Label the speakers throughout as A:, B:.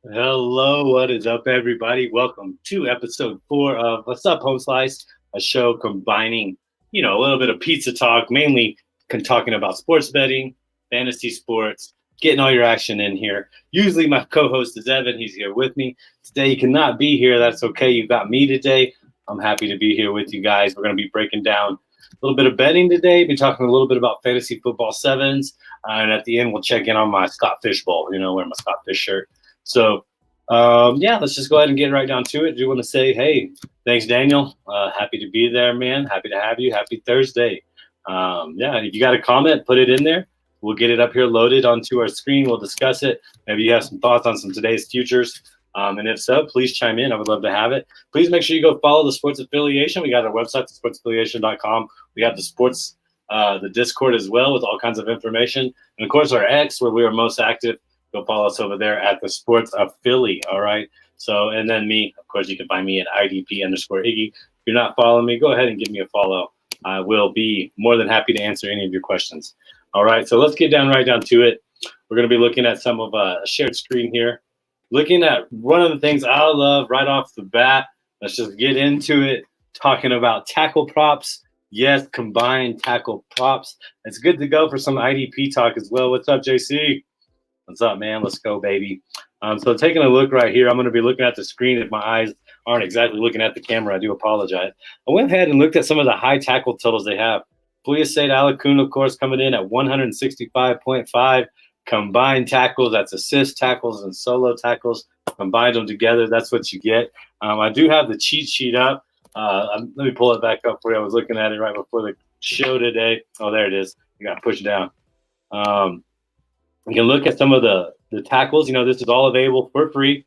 A: Hello, what is up, everybody? Welcome to episode 4 of Sup Homeslice, a show combining, a little bit of pizza talk, mainly talking about sports betting, fantasy sports, getting all your action in here. Usually, my co-host is Evan. He's here with me today. He cannot be here. That's okay. You got me today. I'm happy to be here with you guys. We're going to be breaking down a little bit of betting today. Be talking a little bit about fantasy football sevens, and at the end, we'll check in on my Scott Fish Bowl. Wearing my Scott Fish shirt. So, let's just go ahead and get right down to it. I do want to say, hey, thanks, Daniel. Happy to be there, man. Happy to have you. Happy Thursday. If you got a comment, put it in there. We'll get it up here loaded onto our screen. We'll discuss it. Maybe you have some thoughts on some today's futures. And if so, please chime in. I would love to have it. Please make sure you go follow the Sports Affiliation. We got our website, sportsaffiliation.com. We have the sports, the Discord as well with all kinds of information. And, of course, our X, where we are most active. Go follow us over there at the Sports Affili, all right? So, and then me, of course, you can find me at IDP_Iggy. If you're not following me, go ahead and give me a follow. I will be more than happy to answer any of your questions. All right, so let's get right down to it. We're going to be looking at some of a shared screen here. Looking at one of the things I love right off the bat. Let's just get into it, talking about tackle props. Yes, combined tackle props. It's good to go for some IDP talk as well. What's up, JC? What's up, man? Let's go, baby. So taking a look right here, I'm going to be looking at the screen. If my eyes aren't exactly looking at the camera, I do apologize. I went ahead and looked at some of the high tackle totals they have. Fuyasade Alakun, of course, coming in at 165.5 combined tackles. That's assist tackles and solo tackles. Combine them together, that's what you get. I do have the cheat sheet up. Let me pull it back up for you. I was looking at it right before the show today. Oh, there it is. You got pushed down. You can look at some of the tackles. This is all available for free.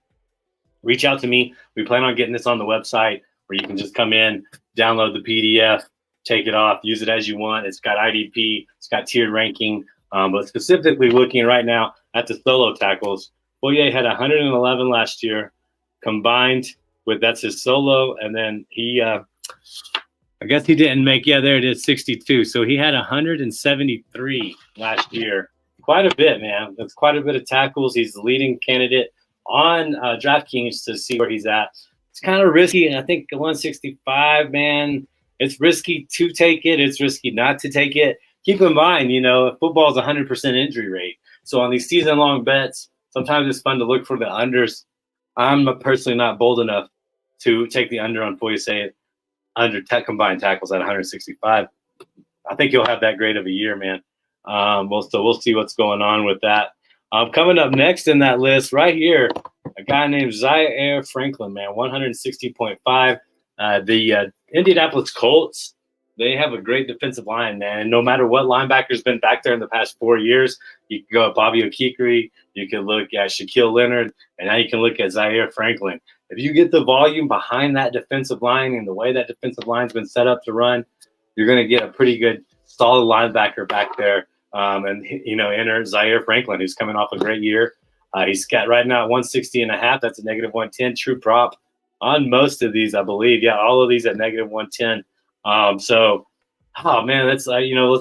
A: Reach out to me. We plan on getting this on the website where you can just come in, download the PDF, take it off, use it as you want. It's got IDP. It's got tiered ranking. But specifically looking right now at the solo tackles, Foye had 111 last year combined with that's his solo. And then he I guess he didn't make, there it is, 62. So he had 173 last year. Quite a bit, man. That's quite a bit of tackles. He's the leading candidate on DraftKings to see where he's at. It's kind of risky. And I think 165, man, it's risky to take it. It's risky not to take it. Keep in mind, football is 100% injury rate. So on these season-long bets, sometimes it's fun to look for the unders. I'm personally not bold enough to take the under on Foye under combined tackles at 165. I think he'll have that great of a year, man. We'll see what's going on with that. Coming up next in that list right here, a guy named Zaire Franklin, man, 160.5. The Indianapolis Colts, they have a great defensive line, man. And no matter what linebacker's been back there in the past 4 years, you can go at Bobby Okikri, you can look at Shaquille Leonard, and now you can look at Zaire Franklin. If you get the volume behind that defensive line and the way that defensive line's been set up to run, you're going to get a pretty good, solid linebacker back there. Enter Zaire Franklin, who's coming off a great year. He's got right now at 160.5. That's a negative 110 true prop on most of these, I believe. Yeah, all of these at negative 110. Let's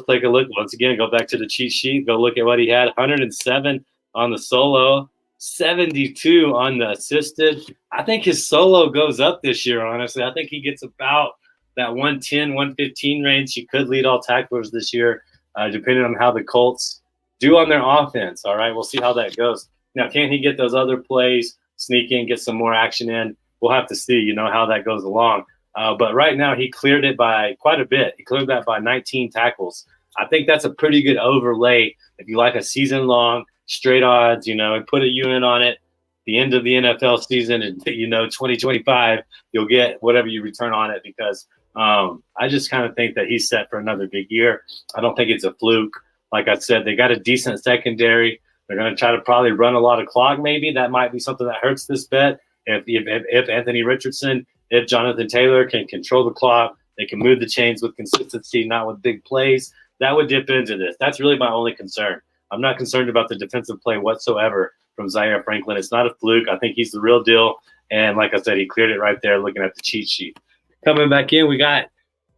A: take a look once again. Go back to the cheat sheet. Go look at what he had: 107 on the solo, 72 on the assisted. I think his solo goes up this year. Honestly, I think he gets about that 110, 115 range. He could lead all tacklers this year. Depending on how the Colts do on their offense. All right, we'll see how that goes. Now, can he get those other plays, sneak in, get some more action in? We'll have to see, how that goes along. But right now, he cleared it by quite a bit. He cleared that by 19 tackles. I think that's a pretty good overlay if you like a season-long, straight odds, and put a unit on it. The end of the NFL season and, 2025, you'll get whatever you return on it because I just kind of think that he's set for another big year. I don't think it's a fluke. Like I said, they got a decent secondary. They're going to try to probably run a lot of clock maybe. That might be something that hurts this bet. If Anthony Richardson, if Jonathan Taylor can control the clock, they can move the chains with consistency, not with big plays, that would dip into this. That's really my only concern. I'm not concerned about the defensive play whatsoever from Zaire Franklin. It's not a fluke. I think he's the real deal. And like I said, he cleared it right there looking at the cheat sheet. Coming back in, we got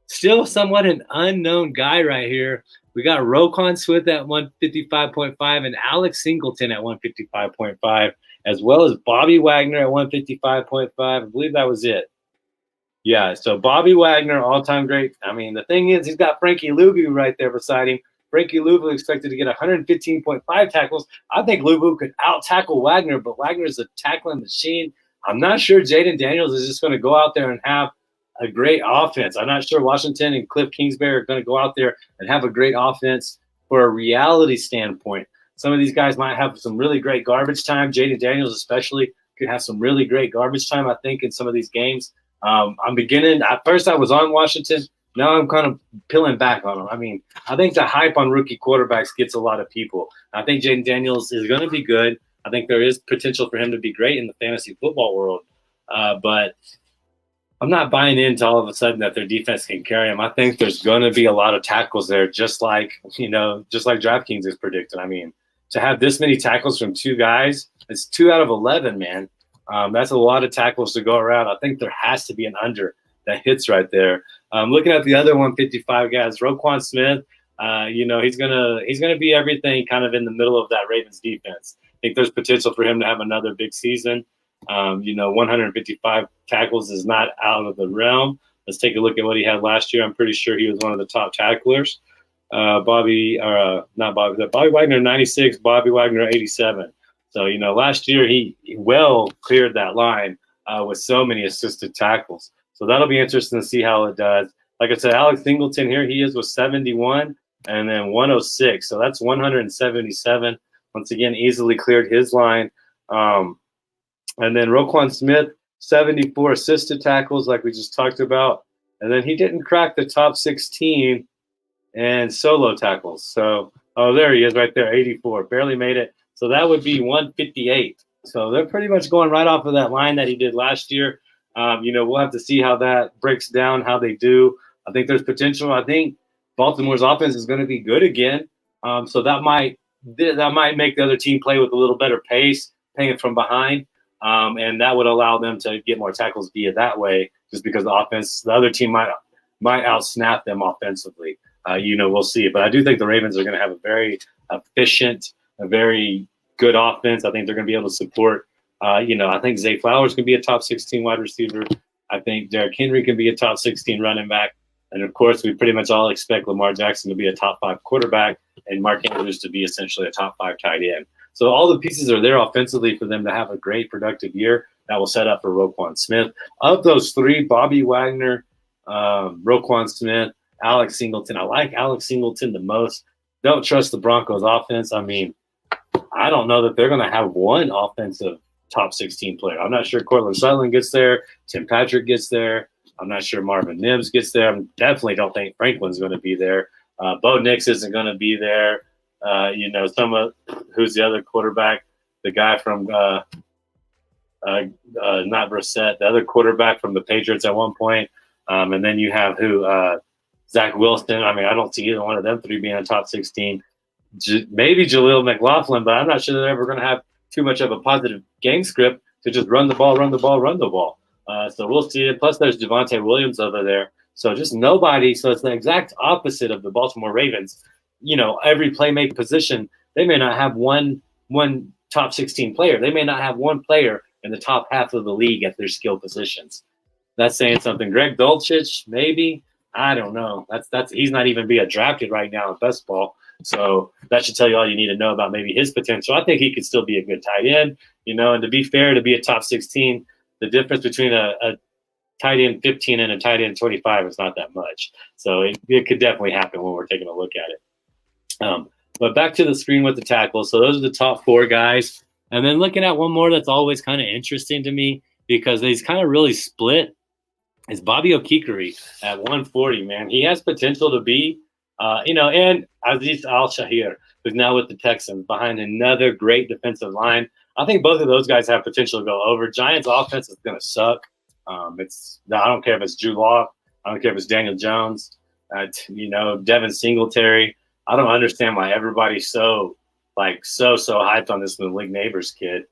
A: still somewhat an unknown guy right here. We got Roquan Smith at 155.5 and Alex Singleton at 155.5, as well as Bobby Wagner at 155.5. I believe that was it. Yeah, so Bobby Wagner, all-time great. I mean, the thing is, he's got Frankie Luvu right there beside him. Frankie Luvu expected to get 115.5 tackles. I think Luvu could out-tackle Wagner, but Wagner's a tackling machine. I'm not sure Jaden Daniels is just going to go out there and have a great offense. I'm not sure Washington and Cliff Kingsbury are going to go out there and have a great offense for a reality standpoint. Some of these guys might have some really great garbage time. Jaden Daniels especially could have some really great garbage time, I think, in some of these games. I'm beginning – at first I was on Washington. Now I'm kind of peeling back on them. I mean, I think the hype on rookie quarterbacks gets a lot of people. I think Jaden Daniels is going to be good. I think there is potential for him to be great in the fantasy football world. But I'm not buying into all of a sudden that their defense can carry him. I think there's going to be a lot of tackles there, just like DraftKings is predicting. I mean, to have this many tackles from two guys, it's 2 out of 11, man. That's a lot of tackles to go around. I think there has to be an under that hits right there. Looking at the other 155 guys, Roquan Smith, he's gonna be everything kind of in the middle of that Ravens defense. I think there's potential for him to have another big season. 155 tackles is not out of the realm. Let's take a look at what he had last year. I'm pretty sure he was one of the top tacklers. Bobby Wagner 96, Bobby Wagner 87. So, last year he well cleared that line with so many assisted tackles. So that'll be interesting to see how it does. Like I said, Alex Singleton here, he is with 71 and then 106. So that's 177. Once again, easily cleared his line. And then Roquan Smith, 74 assisted tackles like we just talked about. And then he didn't crack the top 16 and solo tackles. So, there he is right there, 84. Barely made it. So that would be 158. So they're pretty much going right off of that line that he did last year. We'll have to see how that breaks down, how they do. I think there's potential. I think Baltimore's offense is going to be good again. So that might make the other team play with a little better pace, playing from behind. And that would allow them to get more tackles via that way, just because the other team might outsnap them offensively. We'll see. But I do think the Ravens are going to have a very efficient, a very good offense. I think they're going to be able to support. I think Zay Flowers can be a top 16 wide receiver. I think Derrick Henry can be a top 16 running back. And, of course, we pretty much all expect Lamar Jackson to be a top 5 quarterback and Mark Andrews to be essentially a top 5 tight end. So all the pieces are there offensively for them to have a great, productive year that will set up for Roquan Smith. Of those three, Bobby Wagner, Roquan Smith, Alex Singleton. I like Alex Singleton the most. Don't trust the Broncos offense. I mean, I don't know that they're going to have one offensive top 16 player. I'm not sure Cortland Sutherland gets there. Tim Patrick gets there. I'm not sure Marvin Mims gets there. I definitely don't think Franklin's going to be there. Bo Nix isn't going to be there. Who's the other quarterback? The guy from not Brissett, the other quarterback from the Patriots at one point. And then you have Zach Wilson. I mean, I don't see either one of them three being a top 16. Maybe Jaleel McLaughlin, but I'm not sure they're ever going to have too much of a positive game script to just run the ball. So we'll see it. Plus, there's Javonte Williams over there. So just nobody. So it's the exact opposite of the Baltimore Ravens. Every playmaking position, they may not have one top 16 player. They may not have one player in the top half of the league at their skill positions. That's saying something. Greg Dulcich, maybe. I don't know. That's he's not even being drafted right now in best ball. So that should tell you all you need to know about maybe his potential. I think he could still be a good tight end, and to be fair, to be a top 16, the difference between a tight end 15 and a tight end 25 is not that much. So it could definitely happen when we're taking a look at it. But back to the screen with the tackles. So those are the top 4 guys. And then looking at one more that's always kind of interesting to me because he's kind of really split is Bobby Okikere at 140, man. He has potential to be, and Aziz Al-Shahir, who's now with the Texans, behind another great defensive line. I think both of those guys have potential to go over. Giants' offense is going to suck. I don't care if it's Drew Lock. I don't care if it's Daniel Jones, Devin Singletary. I don't understand why everybody's so hyped on this Malik Neighbors kid.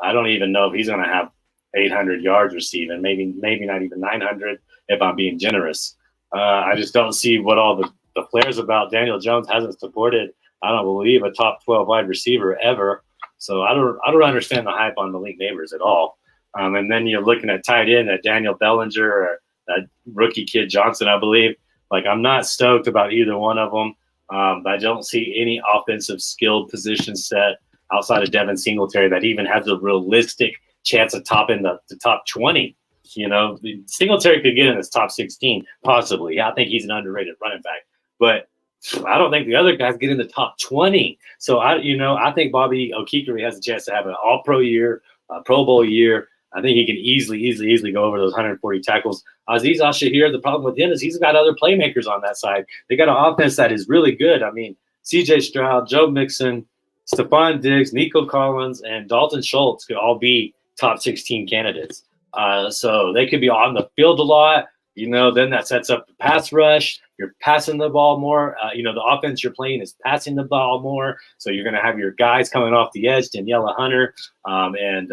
A: I don't even know if he's going to have 800 yards receiving, maybe not even 900 if I'm being generous. I just don't see what all the the flares about Daniel Jones hasn't supported, I don't believe, a top 12 wide receiver ever. So I don't understand the hype on Malik Neighbors at all. And then you're looking at tight end, that Daniel Bellinger or that rookie kid Johnson, I believe. Like, I'm not stoked about either one of them. I don't see any offensive skilled position set outside of Devin Singletary that even has a realistic chance of topping the top 20. You know, Singletary could get in his top 16, possibly. I think he's an underrated running back. But I don't think the other guys get in the top 20. So, I think Bobby Okikere has a chance to have an all-pro year, a Pro Bowl year. I think he can easily go over those 140 tackles. Azeez Al-Shahir, the problem with him is he's got other playmakers on that side. They got an offense that is really good. I mean, C.J. Stroud, Joe Mixon, Stephon Diggs, Nico Collins, and Dalton Schultz could all be top 16 candidates. So they could be on the field a lot. Then that sets up the pass rush. You're passing the ball more. The offense you're playing is passing the ball more. So you're going to have your guys coming off the edge, Daniela Hunter, and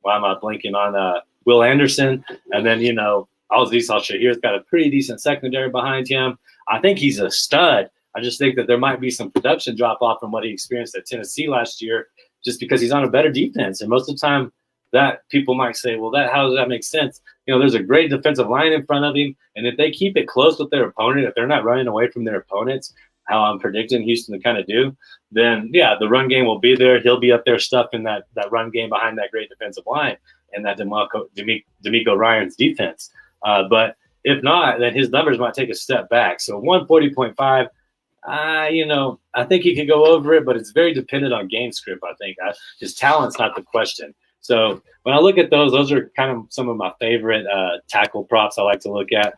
A: why am I blanking on Will Anderson? And then, Azeez Al-Shahir's got a pretty decent secondary behind him. I think he's a stud. I just think that there might be some production drop-off from what he experienced at Tennessee last year just because he's on a better defense. And most of the time, that people might say, well, how does that make sense? There's a great defensive line in front of him, and if they keep it close with their opponent, if they're not running away from their opponents, how I'm predicting Houston to kind of do, then yeah, the run game will be there. He'll be up there stuffing that run game behind that great defensive line and that D'Amico Ryans defense. But if not, then his numbers might take a step back. So 140.5. I think he could go over it, but it's very dependent on game script. I think his talent's not the question. So when I look at those are kind of some of my favorite tackle props I like to look at.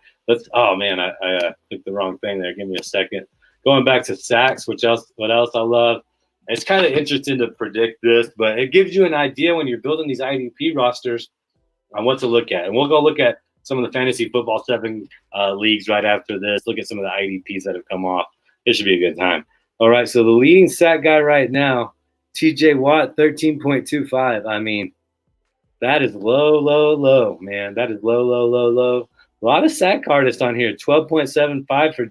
A: Oh man, I clicked the wrong thing there. Give me a second. Going back to sacks, what else I love? It's kind of interesting to predict this, but it gives you an idea when you're building these IDP rosters on what to look at. And we'll go look at some of the fantasy football 7 leagues right after this. Look at some of the IDPs that have come off. It should be a good time. All right, so the leading sack guy right now, TJ Watt, 13.25. I mean, that is low, man. That is low. A lot of sack artists on here. 12.75 for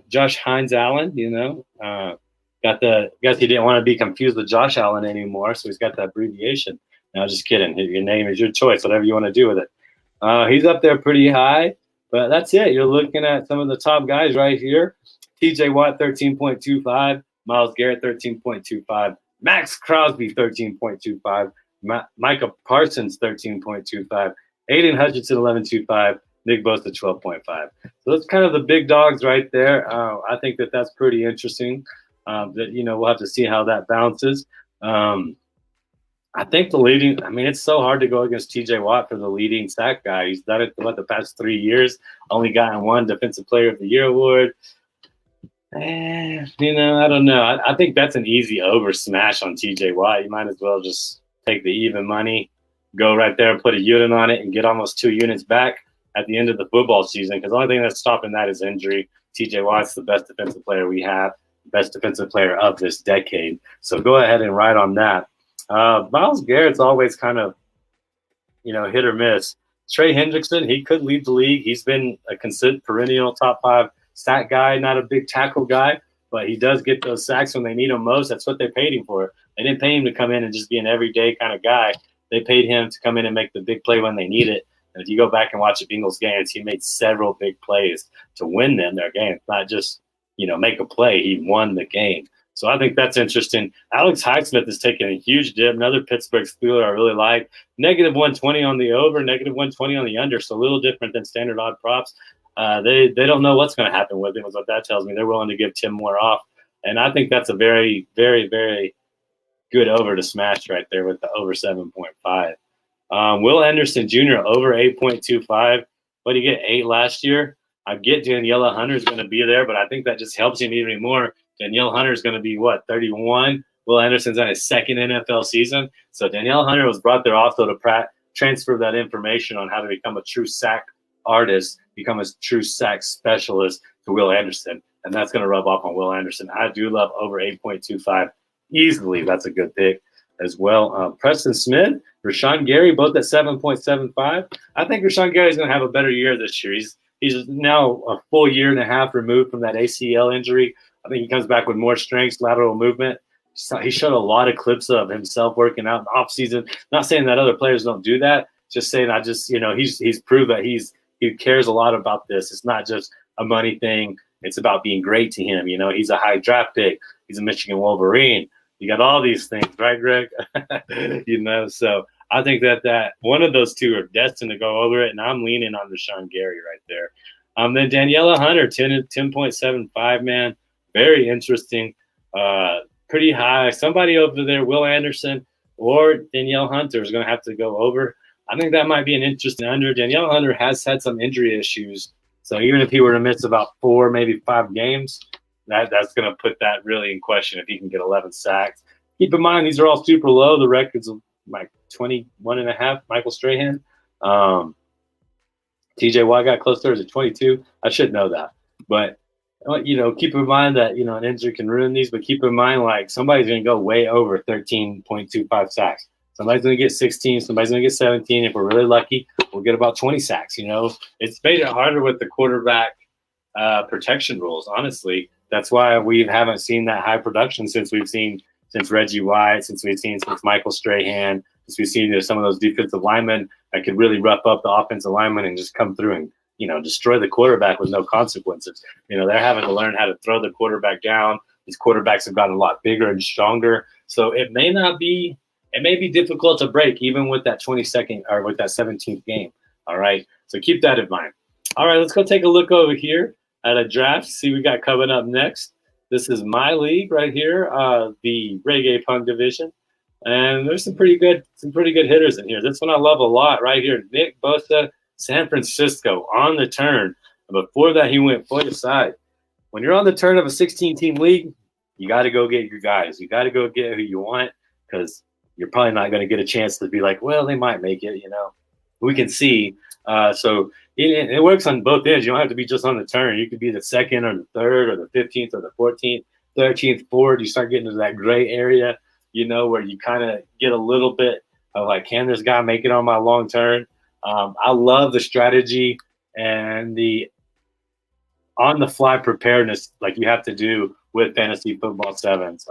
A: Josh Hines Allen, guess he didn't want to be confused with Josh Allen anymore, so he's got that abbreviation. No, just kidding. Your name is your choice, whatever you want to do with it. He's up there pretty high, but that's it. You're looking at some of the top guys right here. TJ Watt, 13.25. Myles Garrett, 13.25. Max Crosby, 13.25. Micah Parsons, 13.25. Aiden Hutchinson, 11.25. Nick Bosa, 12.5. So that's kind of the big dogs right there. I think that's pretty interesting. We'll have to see how that bounces. I think it's so hard to go against TJ Watt for the leading sack guy. He's done it for the past 3 years, only gotten one Defensive Player of the Year award. I don't know. I think that's an easy over smash on TJ Watt. You might as well just take the even money, go right there, put a unit on it, and get almost 2 units back at the end of the football season, because the only thing that's stopping that is injury. TJ Watt's the best defensive player we have, best defensive player of this decade. So go ahead and ride on that. Myles Garrett's always kind of, hit or miss. Trey Hendrickson, he could lead the league. He's been a consistent perennial top 5 sack guy, not a big tackle guy, but he does get those sacks when they need him most. That's what they paid him for. They didn't pay him to come in and just be an everyday kind of guy. They paid him to come in and make the big play when they need it. And if you go back and watch the Bengals games, he made several big plays to win them their games, not just, make a play. He won the game. So I think that's interesting. Alex Highsmith is taking a huge dip. Another Pittsburgh Steeler I really like. Negative 120 on the over, negative 120 on the under. So a little different than standard odd props. They don't know what's going to happen with him, is what that tells me. They're willing to give Tim more off. And I think that's a very, very, very good over to smash right there with the over 7.5. Will Anderson Jr. over 8.25. What did he get? 8 last year. I get Daniela Hunter is going to be there, but I think that just helps him even more. Danielle Hunter is going to be, 31? Will Anderson's on his 2nd NFL season. So Danielle Hunter was brought there also to transfer that information on how to become a true sack artist, become a true sack specialist to Will Anderson. And that's going to rub off on Will Anderson. I do love over 8.25 easily. That's a good pick as well. Preston Smith, Rashawn Gary, both at 7.75. I think Rashawn Gary is going to have a better year this year. He's now a full year and a half removed from that ACL injury. I think he comes back with more strength, lateral movement. So he showed a lot of clips of himself working out in the offseason. Not saying that other players don't do that. Just saying he's proved that he cares a lot about this. It's not just a money thing. It's about being great to him. He's a high draft pick. He's a Michigan Wolverine. You got all these things, right, Greg? So I think that one of those two are destined to go over it, and I'm leaning on Rashawn Gary right there. Then Daniela Hunter, 10.75, man. Very interesting. Pretty high. Somebody over there, Will Anderson or Danielle Hunter, is going to have to go over. I think that might be an interesting under. Danielle Hunter has had some injury issues. So even if he were to miss about 4, maybe 5 games, that's going to put that really in question if he can get 11 sacks. Keep in mind, these are all super low. The record's like 21.5, Michael Strahan. TJ Watt got close to, is it 22? I should know that. But, keep in mind that, an injury can ruin these. But keep in mind, like, somebody's going to go way over 13.25 sacks. Somebody's going to get 16. Somebody's going to get 17. If we're really lucky, we'll get about 20 sacks. It's made it harder with the quarterback protection rules, honestly. That's why we haven't seen that high production since Reggie White, since Michael Strahan, since we've seen some of those defensive linemen that could really rough up the offensive linemen and just come through and, destroy the quarterback with no consequences. They're having to learn how to throw the quarterback down. These quarterbacks have gotten a lot bigger and stronger. So it may be difficult to break even with that 22nd or with that 17th game. All right. So keep that in mind. All right, let's go take a look over here at a draft, see what we got coming up next. This is my league right here, the Reggae Punk division. And there's some pretty good hitters in here. This one I love a lot right here. Nick Bosa, San Francisco, on the turn. And before that, he went foot aside. When you're on the turn of a 16-team league, you got to go get your guys. You got to go get who you want, because you're probably not going to get a chance to be like, well, they might make it, We can see. So it works on both ends. You don't have to be just on the turn. You could be the 2nd or the 3rd or the 15th or the 14th, 13th, 4th. You start getting into that gray area, where you kind of get a little bit of like, can this guy make it on my long turn? I love the strategy and the on-the-fly preparedness like you have to do with fantasy football sevens.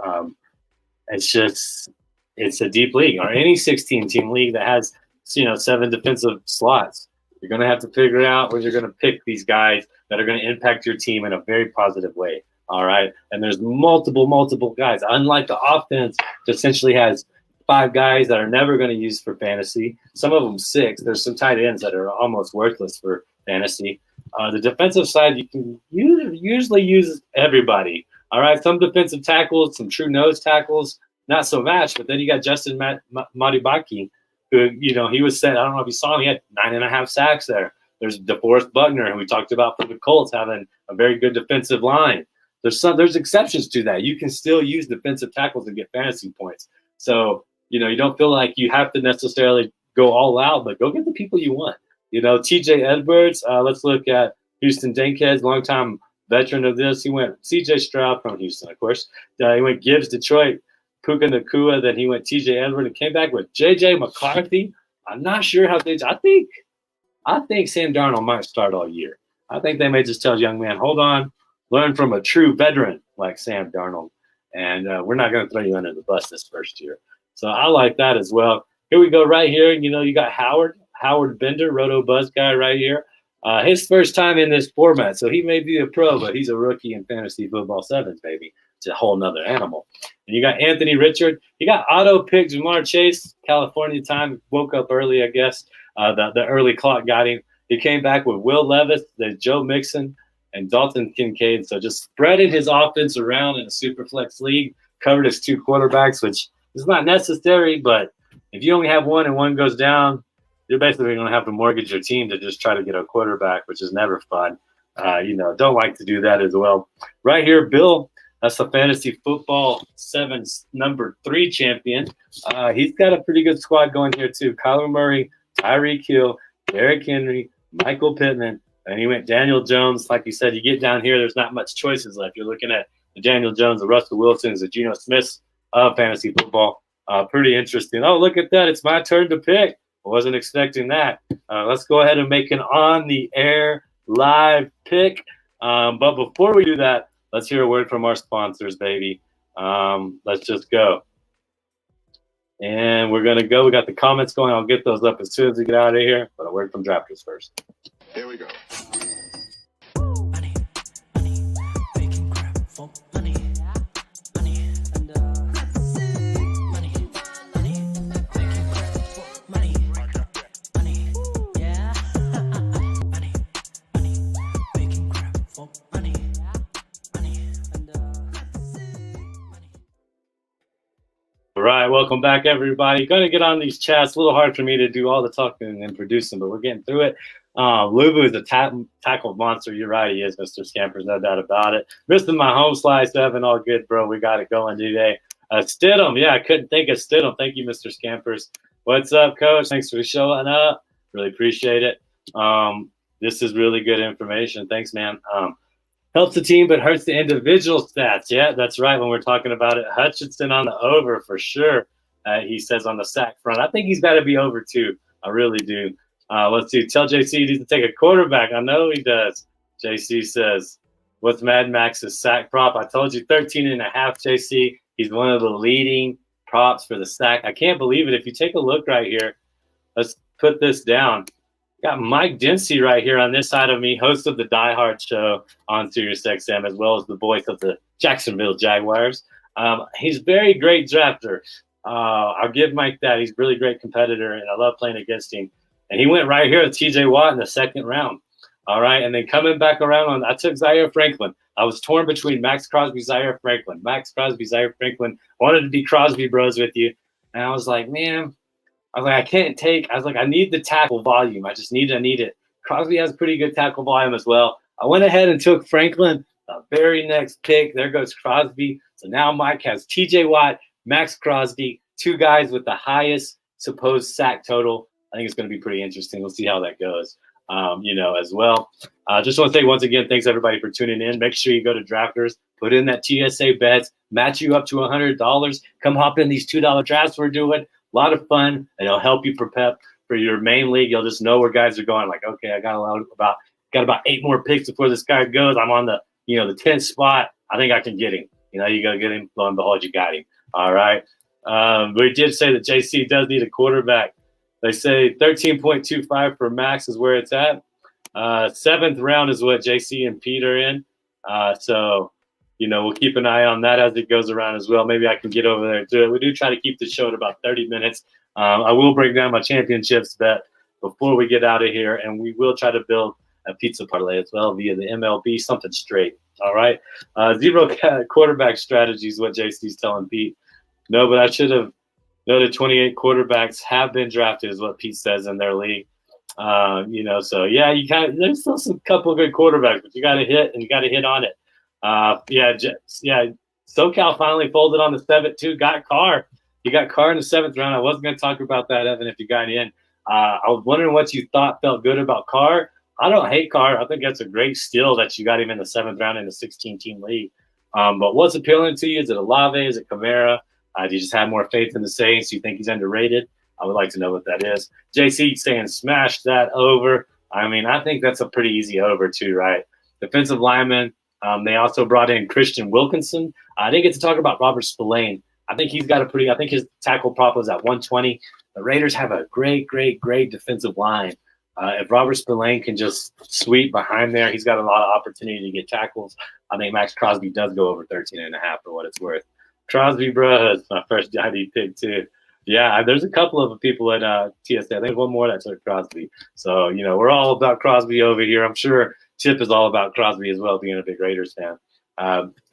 A: It's a deep league, or any 16-team league that has 7 defensive slots. You're going to have to figure out where you're going to pick these guys that are going to impact your team in a very positive way. All right. And there's multiple guys. Unlike the offense, that essentially has 5 guys that are never going to use for fantasy. Some of them 6. There's some tight ends that are almost worthless for fantasy. The defensive side, you can usually use everybody. All right. Some defensive tackles, some true nose tackles, not so much. But then you got Justin Matibaki, who, he was set. I don't know if you saw him. He had 9.5 sacks there. There's DeForest Buckner, who we talked about for the Colts, having a very good defensive line. There's exceptions to that. You can still use defensive tackles and get fantasy points. So, you don't feel like you have to necessarily go all out, but go get the people you want. TJ Edwards, let's look at Houston Dankhead, longtime veteran of this. He went CJ Stroud from Houston, of course. He went Gibbs, Detroit, Puka Nakua. Then he went TJ Edwards and came back with JJ McCarthy. I'm not sure how I think Sam Darnold might start all year. I think they may just tell young man, hold on, learn from a true veteran like Sam Darnold, and we're not going to throw you under the bus this first year. So I like that as well. Here we go right here. You got Howard Bender, Roto Buzz guy right here. His first time in this format, so he may be a pro, but he's a rookie in fantasy football sevens, baby. It's a whole nother animal. And you got Anthony Richard. You got auto pick Jamar Chase, California time. Woke up early, I guess. The early clock got him. He came back with Will Levis, then Joe Mixon, and Dalton Kincaid. So just spreading his offense around in a super flex league, covered his 2 quarterbacks, which is not necessary, but if you only have one and one goes down, you're basically going to have to mortgage your team to just try to get a quarterback, which is never fun. Don't like to do that as well. Right here, Bill, that's the fantasy football sevens number 3 champion. He's got a pretty good squad going here too. Kyler Murray, Tyreek Hill, Derrick Henry, Michael Pittman, and he went Daniel Jones. Like you said, you get down here, there's not much choices left. You're looking at the Daniel Jones, the Russell Wilsons, the Geno Smiths of fantasy football. Pretty interesting. Oh, look at that. It's my turn to pick. I wasn't expecting that. Let's go ahead and make an on-the-air live pick. But before we do that, let's hear a word from our sponsors, baby. Let's just go. And we're going to go. We got the comments going. I'll get those up as soon as we get out of here. But a word from Drafters first.
B: Here we go.
A: All right, welcome back, everybody. Going to get on these chats. A little hard for me to do all the talking and producing, but we're getting through it. Luvu is a tackle monster. You're right, he is, Mr. Scampers, no doubt about it. Missing my home slice, Evan, all good, bro. We got it going today. Stidham, yeah, I couldn't think of Stidham. Thank you, Mr. Scampers. What's up, Coach? Thanks for showing up. Really appreciate it. This is really good information. Thanks, man. Helps the team, but hurts the individual stats. Yeah, that's right. When we're talking about it, Hutchinson on the over for sure. He says on the sack front. I think he's got to be over too. I really do. Let's see. Tell JC he needs to take a quarterback. I know he does. JC says, what's Mad Max's sack prop? I told you 13.5, JC. He's one of the leading props for the sack. I can't believe it. If you take a look right here, let's put this down. Got Mike Dempsey right here on this side of me, host of the Die Hard show on SiriusXM, as well as the voice of the Jacksonville Jaguars. He's a very great drafter. I'll give Mike that. He's a really great competitor, and I love playing against him. And he went right here with TJ Watt in the second round. All right, and then coming back around, I took Zaire Franklin. I was torn between Max Crosby, Zaire Franklin. Max Crosby, Zaire Franklin. Wanted to be Crosby Bros with you. And I was like, man, I can't take. I was like, I need the tackle volume. I need it. Crosby has pretty good tackle volume as well. I went ahead and took Franklin, the very next pick. There goes Crosby. So now Mike has TJ Watt, Max Crosby, two guys with the highest supposed sack total. I think it's going to be pretty interesting. We'll see how that goes, as well. Just want to say once again, thanks everybody for tuning in. Make sure you go to Drafters, put in that TSA bets, match you up to $100. Come hop in these $2 drafts we're doing. A lot of fun, and it'll help you prep for your main league. You'll just know where guys are going. Like, okay, I got about 8 more picks before this guy goes. I'm on the 10th spot. I think I can get him. You go get him. Lo and behold, you got him. All right. We did say that JC does need a quarterback. They say 13.25 for Max is where it's at. 7th round is what JC and Pete are in. So we'll keep an eye on that as it goes around as well. Maybe I can get over there and do it. We do try to keep the show at about 30 minutes. I will break down my championships bet before we get out of here, and we will try to build a pizza parlay as well via the MLB, something straight. All right. Zero quarterback strategy is what JC's telling Pete. No, but I should have noted 28 quarterbacks have been drafted is what Pete says in their league. So yeah, there's still some couple of good quarterbacks, but you got to hit and you got to hit on it. SoCal finally folded on the 7th too. Got Carr. He got Carr in the 7th round. I wasn't going to talk about that, Evan, if you got in. I was wondering what you felt good about Carr. I don't hate Carr. I think that's a great steal that you got him in the 7th round in a 16-team league. But what's appealing to you? Is it Olave? Is it Kamara? Do you just have more faith in the Saints? Do you think he's underrated? I would like to know what that is. JC saying smash that over. I mean, I think that's a pretty easy over too, right? Defensive lineman. They also brought in Christian Wilkinson. I didn't get to talk about Robert Spillane. I think he's got I think his tackle prop was at 120. The Raiders have a great, great, great defensive line. If Robert Spillane can just sweep behind there, he's got a lot of opportunity to get tackles. I think Max Crosby does go over 13.5 for what it's worth. Crosby, bro, is my first ID pick too. Yeah, there's a couple of people at TSA. I think one more that took Crosby. So, we're all about Crosby over here. I'm sure Chip is all about Crosby as well, being a big Raiders fan.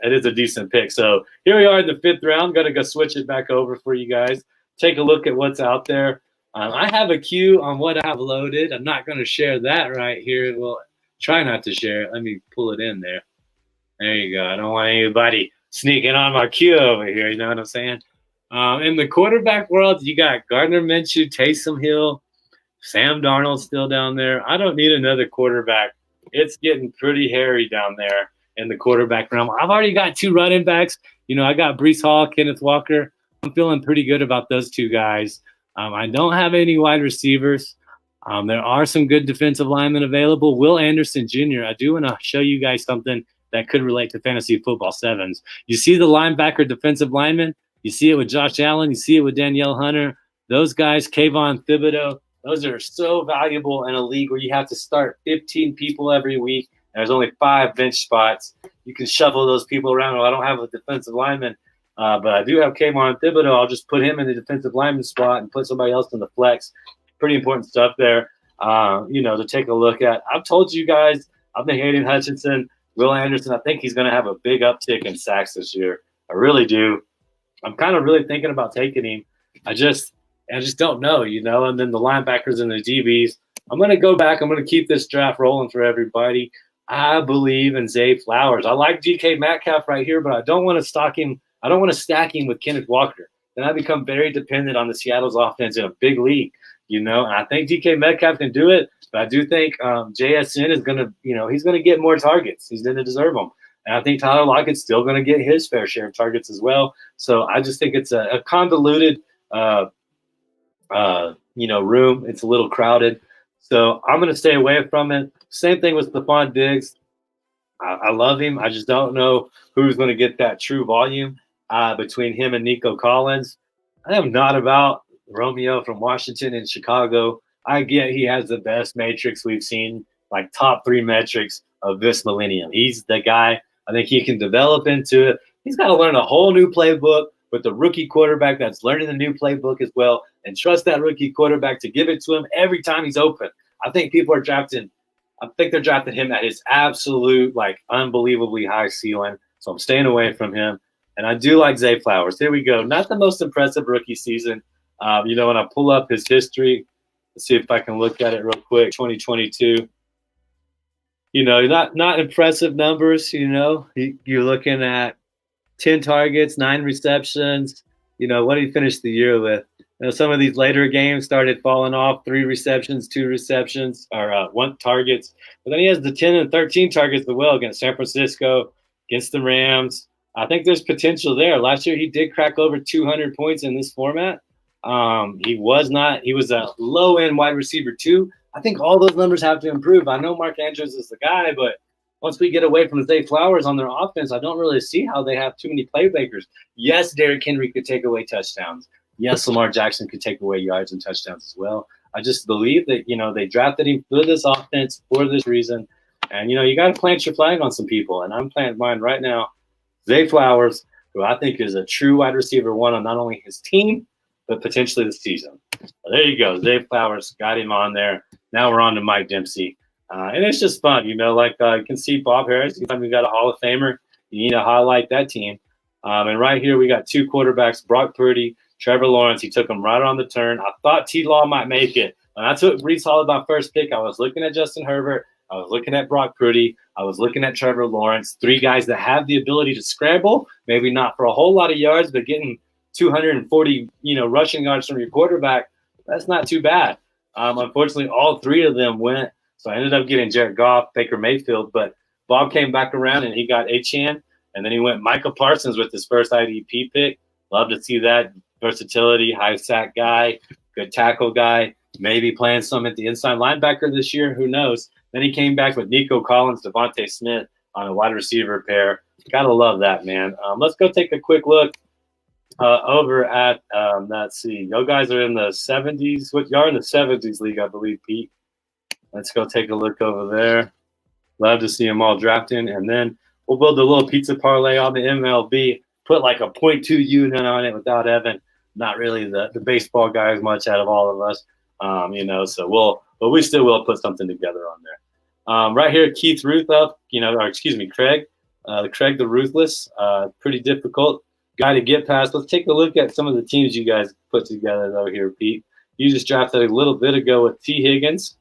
A: It is a decent pick. So here we are in the 5th round. Going to go switch it back over for you guys. Take a look at what's out there. I have a queue on what I've loaded. I'm not going to share that right here. Well, try not to share it. Let me pull it in there. There you go. I don't want anybody sneaking on my queue over here. You know what I'm saying? In the quarterback world, you got Gardner Minshew, Taysom Hill, Sam Darnold still down there. I don't need another quarterback. It's getting pretty hairy down there in the quarterback realm. I've already got 2 running backs. I got Breece Hall, Kenneth Walker. I'm feeling pretty good about those 2 guys. I don't have any wide receivers. There are some good defensive linemen available. Will Anderson Jr., I do want to show you guys something that could relate to fantasy football sevens. You see the linebacker defensive lineman? You see it with Josh Allen. You see it with Danielle Hunter. Those guys, Kayvon Thibodeau, those are so valuable in a league where you have to start 15 people every week. And there's only 5 bench spots. You can shuffle those people around. Well, I don't have a defensive lineman, but I do have Kayvon Thibodeau. I'll just put him in the defensive lineman spot and put somebody else in the flex. Pretty important stuff there, to take a look at. I've told you guys, I think Hayden Hutchinson, Will Anderson, I think he's going to have a big uptick in sacks this year. I really do. I'm kind of really thinking about taking him. I just don't know, and then the linebackers and the DBs. I'm going to go back. I'm going to keep this draft rolling for everybody. I believe in Zay Flowers. I like DK Metcalf right here, but I don't want to stock him. I don't want to stack him with Kenneth Walker. Then I become very dependent on the Seattle's offense in a big league, and I think DK Metcalf can do it, but I do think JSN is going to, he's going to get more targets. He's going to deserve them. And I think Tyler Lockett's still going to get his fair share of targets as well. So I just think it's a convoluted, room. It's a little crowded. So I'm going to stay away from it. Same thing with Stephon Diggs. I love him. I just don't know who's going to get that true volume between him and Nico Collins. I am not about Romeo from Washington and Chicago. I get he has the best matrix we've seen, like top 3 metrics of this millennium. He's the guy. I think he can develop into it. He's got to learn a whole new playbook with the rookie quarterback that's learning the new playbook as well, and trust that rookie quarterback to give it to him every time he's open. I think they're drafting him at his absolute, unbelievably high ceiling. So I'm staying away from him. And I do like Zay Flowers. Here we go. Not the most impressive rookie season. When I pull up his history, let's see if I can look at it real quick. 2022. Not impressive numbers. You're looking at 10 targets, 9 receptions. What did he finish the year with? Some of these later games started falling off, 3 receptions, 2 receptions, or 1 targets. But then he has the 10 and 13 targets as well against San Francisco, against the Rams. I think there's potential there. Last year he did crack over 200 points in this format. He was a low-end wide receiver too. I think all those numbers have to improve. I know Mark Andrews is the guy, but once we get away from Zay Flowers on their offense, I don't really see how they have too many playmakers. Yes, Derrick Henry could take away touchdowns. Yes, Lamar Jackson could take away yards and touchdowns as well. I just believe that, they drafted him for this offense for this reason. And, you got to plant your flag on some people. And I'm planting mine right now. Zay Flowers, who I think is a true wide receiver 1 on not only his team, but potentially the season. So there you go. Zay Flowers, got him on there. Now we're on to Mike Dempsey. And it's just fun, you can see Bob Harris. Anytime we got a Hall of Famer, you need to highlight that team. And right here we got 2 quarterbacks, Brock Purdy, Trevor Lawrence. He took him right on the turn. I thought T-Law might make it. When I took Breece Hall as my first pick, I was looking at Justin Herbert. I was looking at Brock Purdy. I was looking at Trevor Lawrence. 3 guys that have the ability to scramble, maybe not for a whole lot of yards, but getting 240, rushing yards from your quarterback, that's not too bad. Unfortunately, all 3 of them went. So I ended up getting Jared Goff, Baker Mayfield, but Bob came back around and he got Achane, and then he went Micah Parsons with his first IDP pick. Love to see that versatility, high sack guy, good tackle guy, maybe playing some at the inside linebacker this year. Who knows? Then he came back with Nico Collins, Devontae Smith on a wide receiver pair. Gotta love that, man. Let's go take a quick look over at, let's see. You guys are in the 70s. You're in the 70s league, I believe, Pete. Let's go take a look over there. Love to see them all drafting. And then we'll build a little pizza parlay on the MLB. Put like a 0.2 unit on it without Evan. Not really the baseball guy as much out of all of us. But we still will put something together on there. Right here, Keith Craig. Craig the Ruthless. Pretty difficult guy to get past. Let's take a look at some of the teams you guys put together over here, Pete. You just drafted a little bit ago with T. Higgins.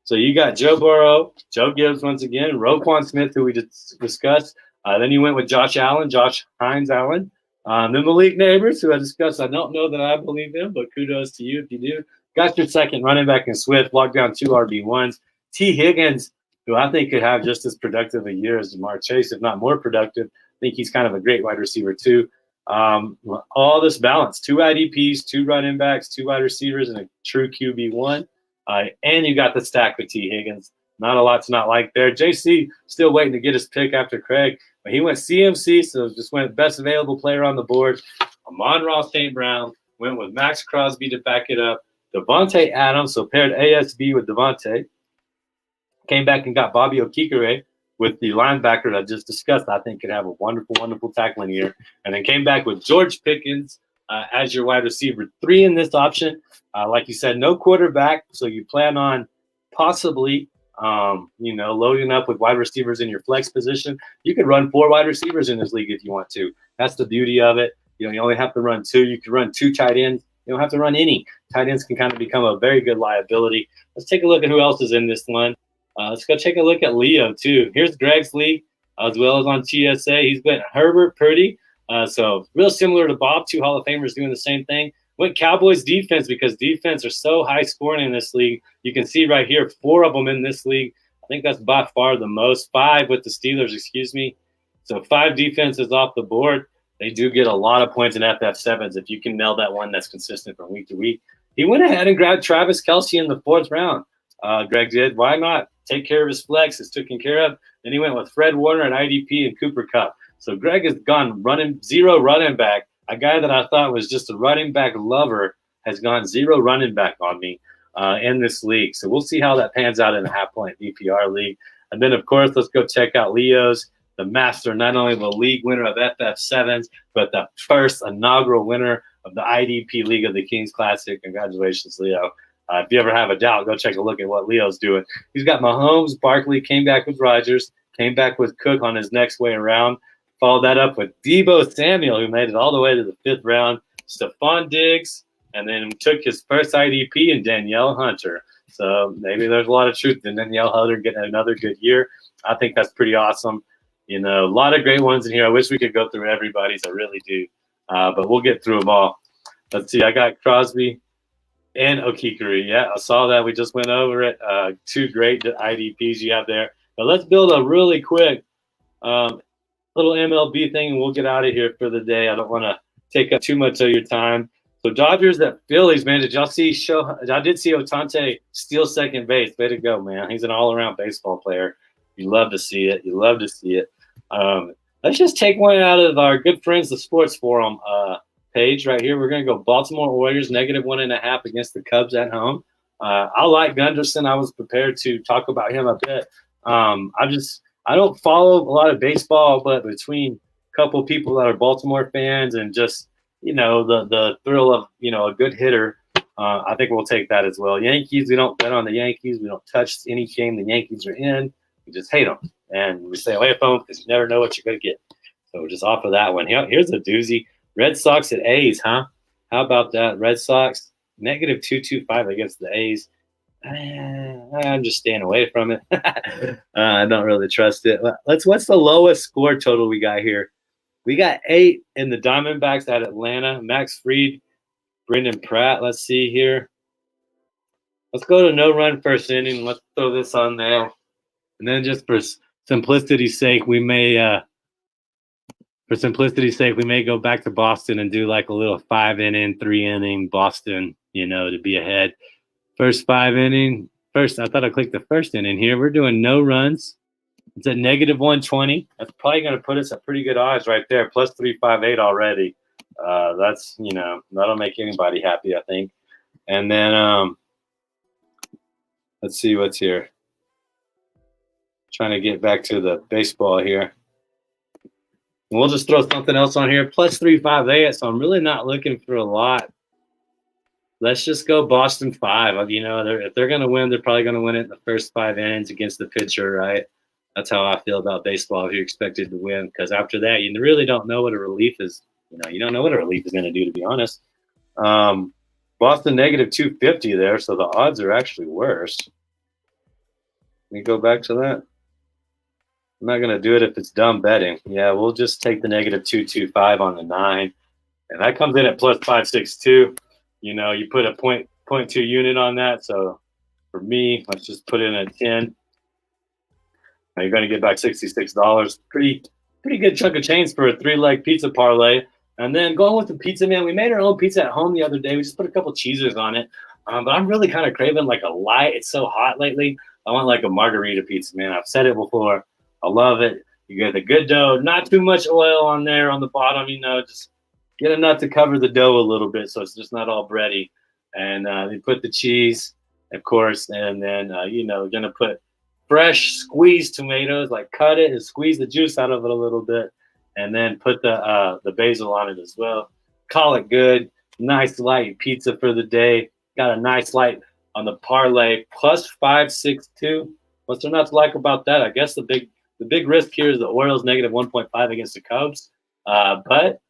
A: So you got Joe Burrow, Joe Gibbs once again, Roquan Smith, who we just discussed. Then you went with Josh Hines Allen. Then Malik Neighbors, who I discussed. I don't know that I believe him, but kudos to you if you do. Got your second running back in Swift, locked down 2 RB1s. T. Higgins, who I think could have just as productive a year as Jamar Chase, if not more productive. I think he's kind of a great wide receiver too. All this balance, 2 IDPs, 2 running backs, 2 wide receivers, and a true QB1. And you got the stack with T. Higgins. Not a lot to not like there. JC still waiting to get his pick after Craig. But he went CMC, so just went best available player on the board. Amon-Ra St. Brown went with Max Crosby to back it up. Devontae Adams, so paired ASB with Devontae. Came back and got Bobby Okikere with the linebacker that I just discussed. I think could have a wonderful, wonderful tackling year. And then came back with George Pickens as your wide receiver 3 in this option. Like you said, no quarterback, so you plan on possibly loading up with wide receivers in your flex position. You could run 4 wide receivers in this league if you want to. That's the beauty of it. You only have to run 2. You can run 2 tight ends. You don't have to run any. Tight ends can kind of become a very good liability. Let's take a look at who else is in this one. Let's go take a look at Leo, too. Here's Greg's league, as well as on TSA. He's got Herbert, Purdy. So real similar to Bob, 2 Hall of Famers doing the same thing. Went Cowboys defense because defense are so high scoring in this league. You can see right here, 4 of them in this league. I think that's by far the most. 5 with the Steelers, excuse me. So 5 defenses off the board. They do get a lot of points in FF7s if you can nail that one that's consistent from week to week. He went ahead and grabbed Travis Kelce in the 4th round. Greg did. Why not? Take care of his flex. It's taken care of. Then he went with Fred Warner and IDP and Cooper Kupp. So Greg has gone zero running back. A guy that I thought was just a running back lover has gone 0 running back on me in this league. So we'll see how that pans out in the half-point DPR league. And then, of course, let's go check out Leo's, the master, not only the league winner of FF7s, but the first inaugural winner of the IDP League of the Kings Classic. Congratulations, Leo. If you ever have a doubt, go take a look at what Leo's doing. He's got Mahomes, Barkley, came back with Rodgers, came back with Cook on his next way around. Followed that up with Deebo Samuel, who made it all the way to the 5th round, Stephon Diggs, and then took his first IDP in Danielle Hunter. So maybe there's a lot of truth in Danielle Hunter getting another good year. I think that's pretty awesome. A lot of great ones in here. I wish we could go through everybody's. I really do. But we'll get through them all. Let's see. I got Crosby and Okikere. Yeah, I saw that. We just went over it. 2 great IDPs you have there. But let's build a really quick little MLB thing, and we'll get out of here for the day. I don't want to take up too much of your time. So Dodgers at Phillies, man. Did y'all see I did see Otante steal second base. Way to go, man. He's an all-around baseball player. You love to see it. You love to see it. Let's just take one out of our good friends, the Sports Forum page right here. We're going to go Baltimore Warriors, -1.5 against the Cubs at home. I like Gunderson. I was prepared to talk about him a bit. I don't follow a lot of baseball, but between a couple of people that are Baltimore fans and just, the thrill of, a good hitter, I think we'll take that as well. Yankees, we don't bet on the Yankees. We don't touch any game the Yankees are in. We just hate them. And we stay away from them because you never know what you're going to get. So we're just off of that one. Here's a doozy. Red Sox at A's, huh? How about that? Red Sox, -225 against the A's. I'm just staying away from it. I don't really trust it. What's the lowest score total we got here? We got 8 in the Diamondbacks at Atlanta. Max Fried, Brendan Pratt. Let's see here. Let's go to no run first inning. Let's throw this on there. And then just for simplicity's sake, we may go back to Boston and do like a little 5-inning, 3-inning Boston, to be ahead. First 5 inning. First, I thought I clicked the first inning here. We're doing no runs. It's at -120. That's probably going to put us at pretty good odds right there. Plus 358 already. That's, that'll make anybody happy, I think. And then let's see what's here. Trying to get back to the baseball here. And we'll just throw something else on here. Plus 358. So I'm really not looking for a lot. Let's just go Boston 5. If they're going to win, they're probably going to win it in the first 5 innings against the pitcher, right? That's how I feel about baseball if you're expected to win. Because after that, you really don't know what a relief is. You don't know what a relief is going to do, to be honest. Boston -250 there, so the odds are actually worse. Let me go back to that. I'm not going to do it if it's dumb betting. Yeah, we'll just take the -225 on the 9. And that comes in at plus 562. You put a 0.2 unit on that. So for me, let's just put in a 10. Now you're going to get back $66. Pretty good chunk of change for a 3-leg pizza parlay. And then going with the pizza, man, we made our own pizza at home the other day. We just put a couple cheeses on it. But I'm really kind of craving like a light. It's so hot lately. I want like a margarita pizza, man. I've said it before. I love it. You get the good dough, not too much oil on there on the bottom, just get enough to cover the dough a little bit so it's just not all bready. And you put the cheese, of course, and then, you're going to put fresh squeezed tomatoes, like cut it and squeeze the juice out of it a little bit, and then put the basil on it as well. Call it good. Nice light pizza for the day. Got a nice light on the parlay, plus 562. What's there not to like about that? I guess the big risk here is the Orioles negative 1.5 against the Cubs. But,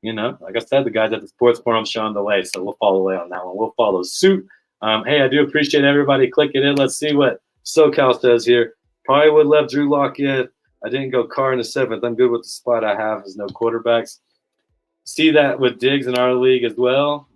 A: like I said, the guys at the Sports Forum showing the way, so we'll follow away on that one. We'll follow suit. Hey, I do appreciate everybody clicking in. Let's see what SoCal says here. Probably would left Drew Lock in. I didn't go Carr in the 7th. I'm good with the spot I have. There's no quarterbacks. See that with Diggs in our league as well,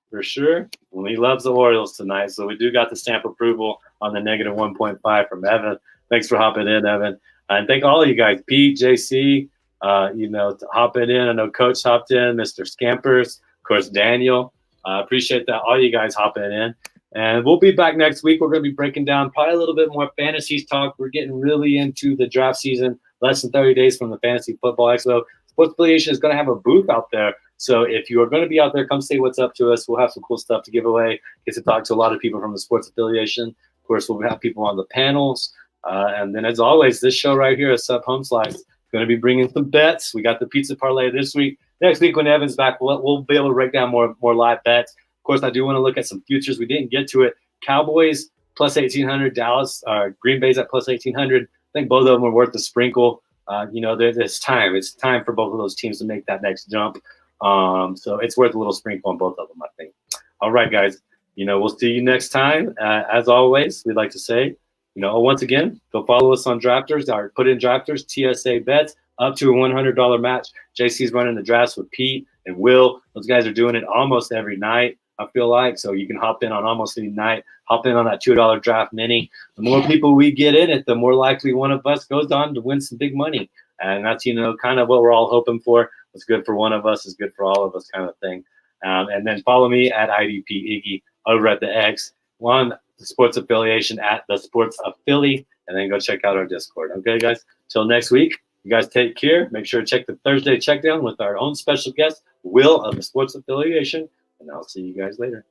A: for sure. Well, he loves the Orioles tonight, so we do got the stamp approval on the negative 1.5 from Evan. Thanks for hopping in, Evan. And thank all of you guys, Pete, JC, hopping in. I know Coach hopped in, Mr. Scampers, of course, Daniel. Appreciate that, all you guys hopping in. And we'll be back next week. We're going to be breaking down probably a little bit more fantasy talk. We're getting really into the draft season, less than 30 days from the Fantasy Football Expo. Sports Affiliation is going to have a booth out there. So if you are going to be out there, come say what's up to us. We'll have some cool stuff to give away. Get to talk to a lot of people from the Sports Affiliation. Of course, we'll have people on the panels. And then, as always, this show right here, Sup Homeslice, is going to be bringing some bets. We got the pizza parlay this week. Next week, when Evan's back, we'll be able to break down more live bets. Of course, I do want to look at some futures. We didn't get to it. Cowboys plus 1,800, Dallas, Green Bay's at plus 1,800. I think both of them are worth the sprinkle. There's time. It's time for both of those teams to make that next jump. So it's worth a little sprinkle on both of them, I think. All right, guys. We'll see you next time. As always, we'd like to say, once again, go follow us on Drafters, or put in Drafters, TSA bets, up to a $100 match. JC's running the drafts with Pete and Will. Those guys are doing it almost every night, I feel like. So you can hop in on almost any night, hop in on that $2 draft mini. The more people we get in it, the more likely one of us goes on to win some big money. And that's, kind of what we're all hoping for. What's good for one of us is good for all of us, kind of thing. And then follow me at IDP Iggy over at the X, on the Sports Affiliation at the Sports Affili, and then go check out our Discord. Okay, guys? Till next week, you guys take care. Make sure to check the Thursday check down with our own special guest, Will of the Sports Affiliation, and I'll see you guys later.